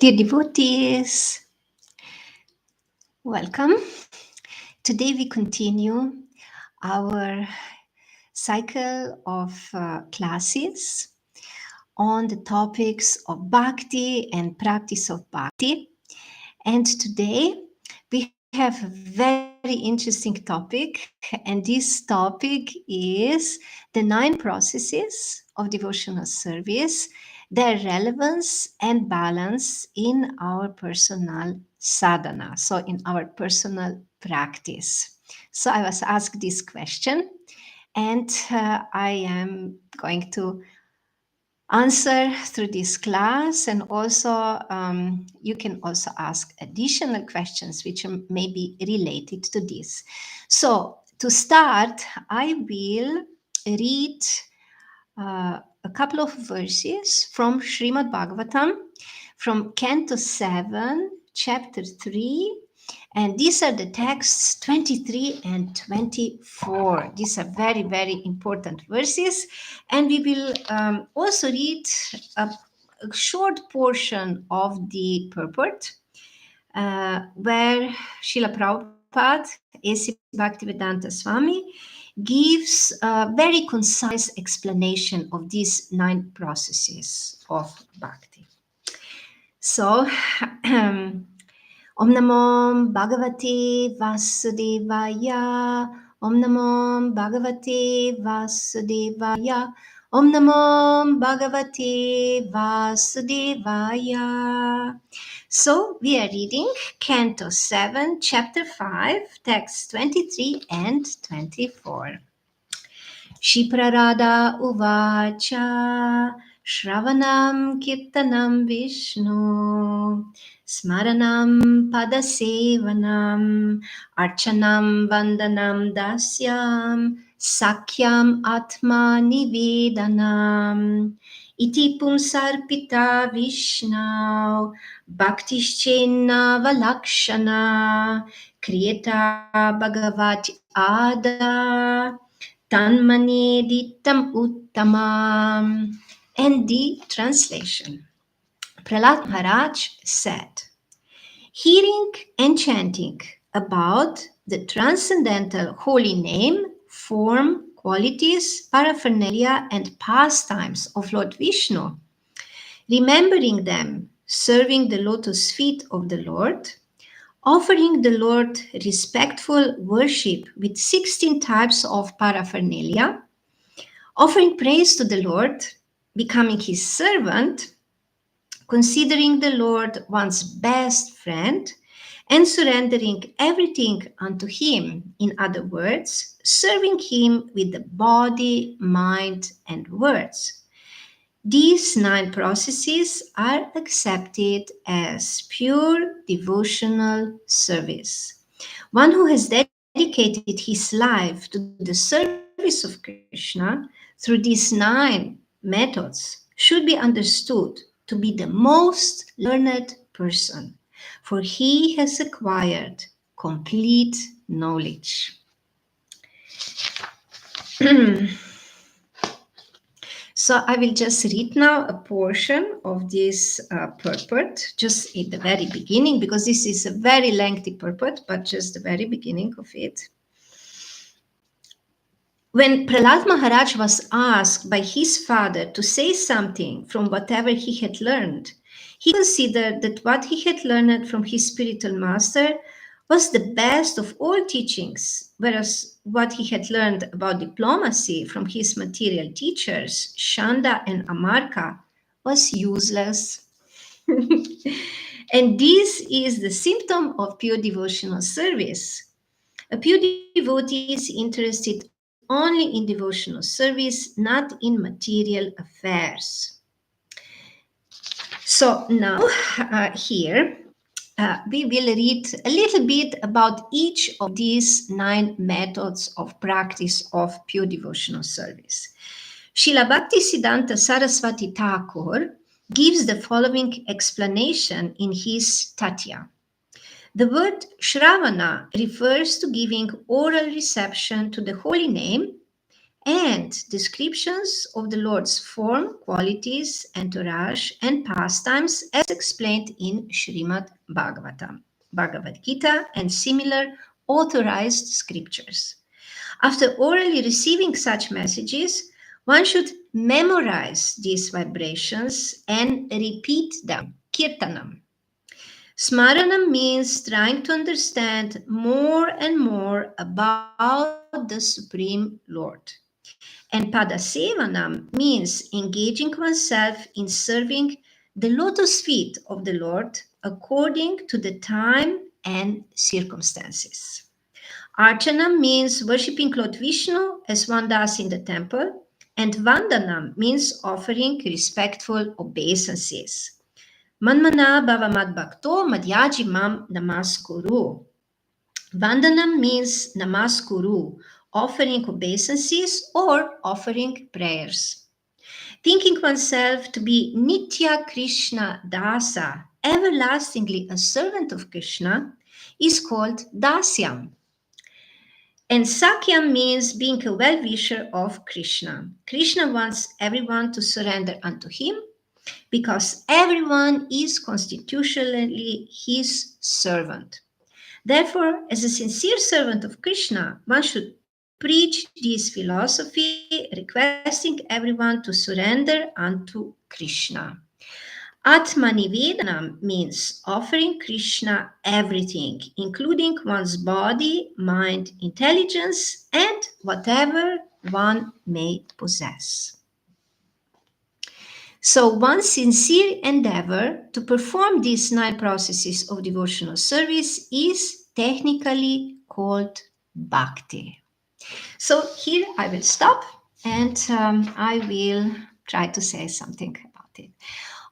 Dear devotees, welcome. Today we continue our cycle of classes on the topics of bhakti and practice of bhakti. And today we have a very interesting topic, and this topic is the 9 processes of devotional service, their relevance and balance in our personal sadhana, so in our personal practice. So I was asked this question, and I am going to answer through this class, and also you can also ask additional questions which may be related to this. So to start, I will read a couple of verses from Srimad Bhagavatam, from Canto 7, Chapter 3, and these are the texts 23 and 24. These are very, very important verses. And we will also read a short portion of the purport where Srila Prabhupada, A.C. Bhaktivedanta Swami, gives a very concise explanation of these 9 processes of bhakti. So, Om Namo Bhagavate Vasudevaya. Om Namo Bhagavate Vasudevaya. Om Namo Bhagavate Vasudevaya. So we are reading Canto 7, Chapter 5, texts 23 and 24. Shiprarada Uvacha Shravanam Kirtanam Vishnu Smaranam Padasevanam Archanam Vandanam Dasyam Sakyam Atma Nivedanam Iti Pumsarpita Vishnu Bhaktischena Valakshana Kriyeta Bhagavati Ada Tanmaneditam Uttamam. And the translation. Prahlad Maharaj said, hearing and chanting about the transcendental holy name, form, qualities, paraphernalia, and pastimes of Lord Vishnu, remembering them, serving the lotus feet of the Lord, offering the Lord respectful worship with 16 types of paraphernalia, offering praise to the Lord, becoming his servant, considering the Lord one's best friend, and surrendering everything unto him. In other words, serving him with the body, mind, and words. These 9 processes are accepted as pure devotional service. One who has dedicated his life to the service of Krishna through these 9 methods should be understood to be the most learned person, for he has acquired complete knowledge. So I will just read now a portion of this purport, just at the very beginning, because this is a very lengthy purport, but just the very beginning of it. When Prahlad Maharaj was asked by his father to say something from whatever he had learned, he considered that what he had learned from his spiritual master was the best of all teachings, whereas what he had learned about diplomacy from his material teachers, Shanda and Amarka, was useless. And this is the symptom of pure devotional service. A pure devotee is interested only in devotional service, not in material affairs. So now here we will read a little bit about each of these 9 methods of practice of pure devotional service. Srila Bhaktisiddhanta Saraswati Thakur gives the following explanation in his Tatya. The word Shravana refers to giving oral reception to the holy name, and descriptions of the Lord's form, qualities, entourage, and pastimes as explained in Srimad Bhagavatam, Bhagavad Gita, and similar authorized scriptures. After orally receiving such messages, one should memorize these vibrations and repeat them, kirtanam. Smaranam means trying to understand more and more about the Supreme Lord. And Padasevanam means engaging oneself in serving the lotus feet of the Lord according to the time and circumstances. Archanam means worshipping Lord Vishnu as one does in the temple, and Vandanam means offering respectful obeisances. Manmana bhava mad bhakto madhyaji mam namaskuru. Vandanam means namaskuru, offering obeisances or offering prayers. Thinking oneself to be Nitya Krishna Dasa, everlastingly a servant of Krishna, is called Dasyam. And Sakyam means being a well-wisher of Krishna. Krishna wants everyone to surrender unto him because everyone is constitutionally his servant. Therefore, as a sincere servant of Krishna, one should preach this philosophy, requesting everyone to surrender unto Krishna. Atmanivedanam means offering Krishna everything, including one's body, mind, intelligence, and whatever one may possess. So, one's sincere endeavor to perform these 9 processes of devotional service is technically called bhakti. So, here I will stop and I will try to say something about it.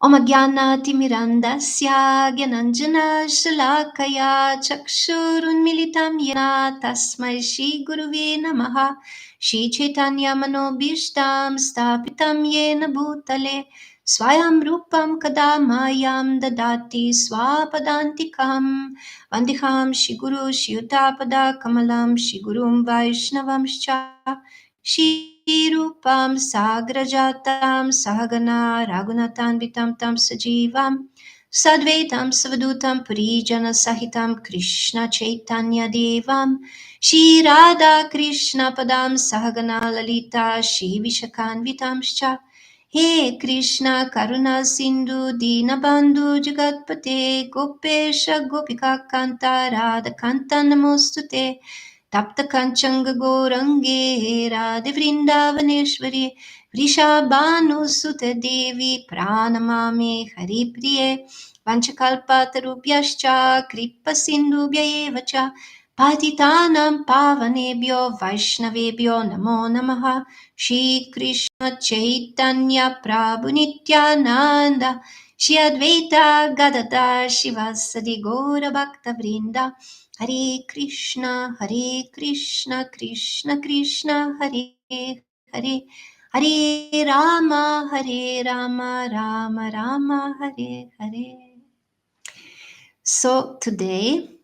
Om Timirandasya Gyananjana Shalakaya Chakshurunmilitam Yena Tasmai Shri Guruve Namaha Shri Chaitanya Manobishtam Stapitam Yena Bhutale Swayam Rupam Kadamayam Dadati Swapadantikam Vandiham Shri Guru Shri Utapada Kamalam Shri Gurum Vaishnavamscha Shri Rupam Sagrajatam Sahagana Raghunatanvitam Tam Sajivam Sadvaitam Savadutam Purijana Sahitam Krishna Chaitanya Devam Shri Radha Krishna Padam Sahagana Lalita Shri Vishakanvitamscha He Krishna Karuna Sindhu Dinabandhu Jagatpate Gopesha Gopika Kanta Radha Kanta Namostute Tapta Kanchanga Gorange Radhe Vrindavaneshwari Vrishabhanu Sute Devi Pranamami Hari Priye Vanchakalpatarubhyascha Kripa Sindhubhya Evacha Patitanam Pavanebhyo Vaishnavebhyo Namo Namaha Shri Krishna Chaitanya Prabhu Nityananda Shri Advaita Gadadhar Shivasadi Gaura Bhakta Vrinda Hare Krishna, Krishna Krishna, Hare, Hare Rama, Rama Rama, Hare. So today,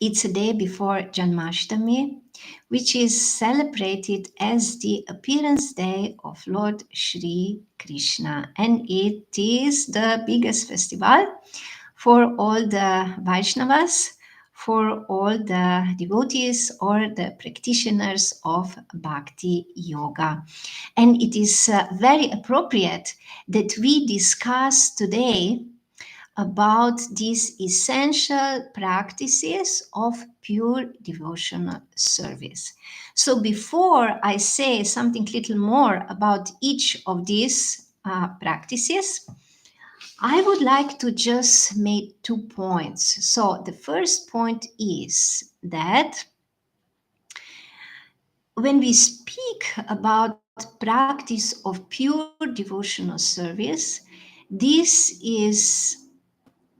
it's a day before Janmashtami, which is celebrated as the appearance day of Lord Shri Krishna. And it is the biggest festival for all the Vaishnavas, for all the devotees or the practitioners of Bhakti Yoga. And it is very appropriate that we discuss today about these essential practices of pure devotional service. So before I say something little more about each of these practices, I would like to just make 2 points. So the first point is that when we speak about practice of pure devotional service, this is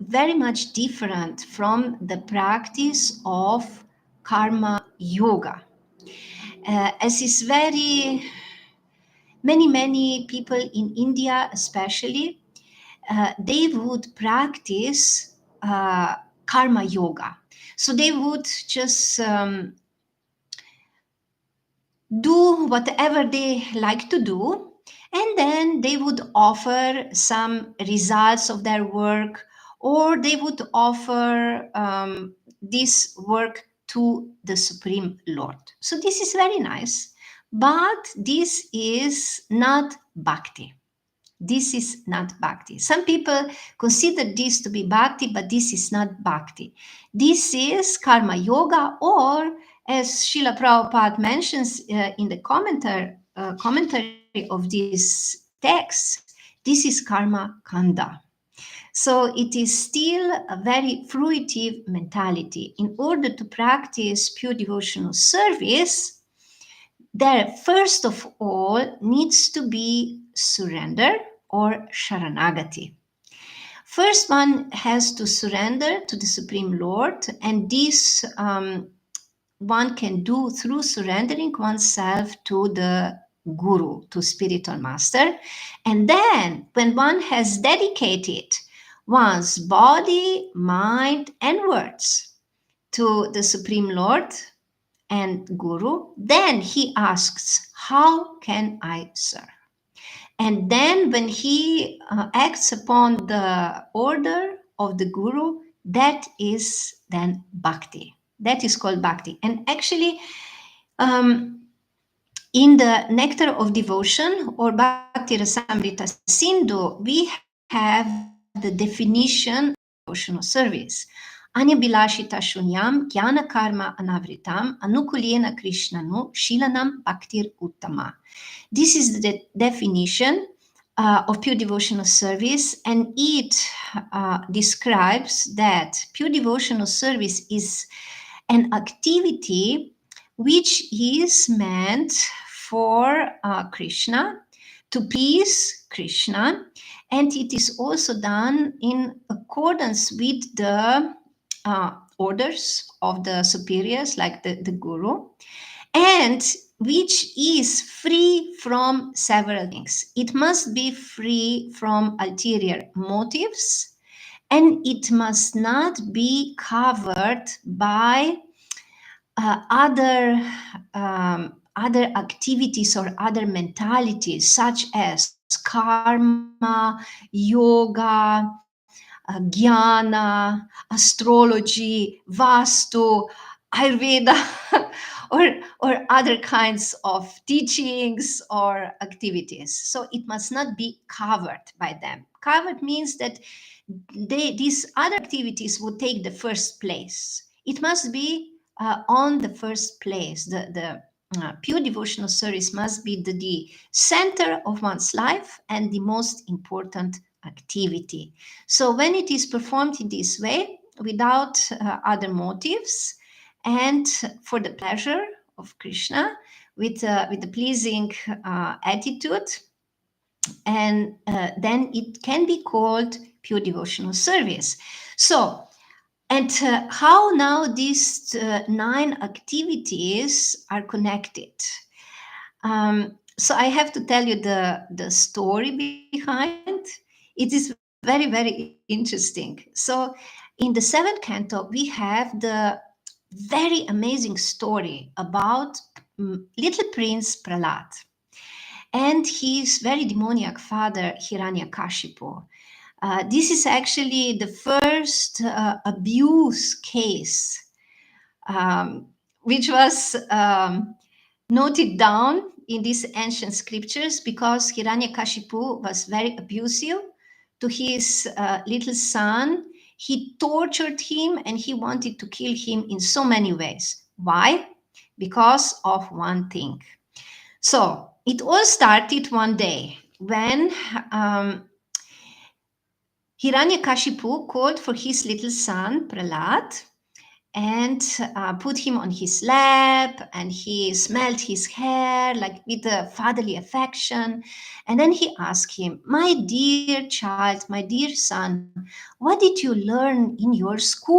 very much different from the practice of karma yoga. As is many people in India especially, they would practice karma yoga. So they would just do whatever they like to do, and then they would offer some results of their work, or they would offer this work to the Supreme Lord. So this is very nice, but this is not bhakti. This is not bhakti. Some people consider this to be bhakti, but this is not bhakti. This is karma yoga, or as Srila Prabhupada mentions in the commentary of this text, this is karma kanda. So it is still a very fruitive mentality. In order to practice pure devotional service, there first of all needs to be surrender or sharanagati. First, one has to surrender to the Supreme Lord, and this one can do through surrendering oneself to the Guru, to spiritual master. And then, when one has dedicated one's body, mind, and words to the Supreme Lord and Guru, then he asks, how can I serve? And then when he acts upon the order of the Guru, that is then bhakti. That is called bhakti. And actually, in the Nectar of Devotion or Bhakti Rasamrita Sindhu, we have the definition of devotional service. Anya Bilashita Shunyam Jnana Karma Anavritam Anukulyena Krishnanu Shilanam Bhaktir Uttama. This is the definition of pure devotional service, and it describes that pure devotional service is an activity which is meant for Krishna, to please Krishna, and it is also done in accordance with the orders of the superiors, like the Guru, and which is free from several things. It must be free from ulterior motives, and it must not be covered by other activities or other mentalities, such as karma, yoga, jnana, astrology, vastu, ayurveda, or other kinds of teachings or activities. So it must not be covered by them. Covered means that these other activities would take the first place. It must be on the first place. The pure devotional service must be the center of one's life and the most important activity. So when it is performed in this way, without other motives, and for the pleasure of Krishna, with the pleasing attitude, and then it can be called pure devotional service. So, and how now these 9 activities are connected? So I have to tell you the story behind. It is very, very interesting. So in the 7th canto, we have the very amazing story about little prince Prahlad and his very demoniac father Hiranyakashipu. This is actually the first abuse case, which was noted down in these ancient scriptures, because Hiranyakashipu was very abusive to his little son. He tortured him and he wanted to kill him in so many ways. Why? Because of one thing. So it all started one day when Hiranyakashipu called for his little son Prahlad and put him on his lap, and he smelled his hair like with a fatherly affection. And then he asked him, "My dear child, my dear son, what did you learn in your school?"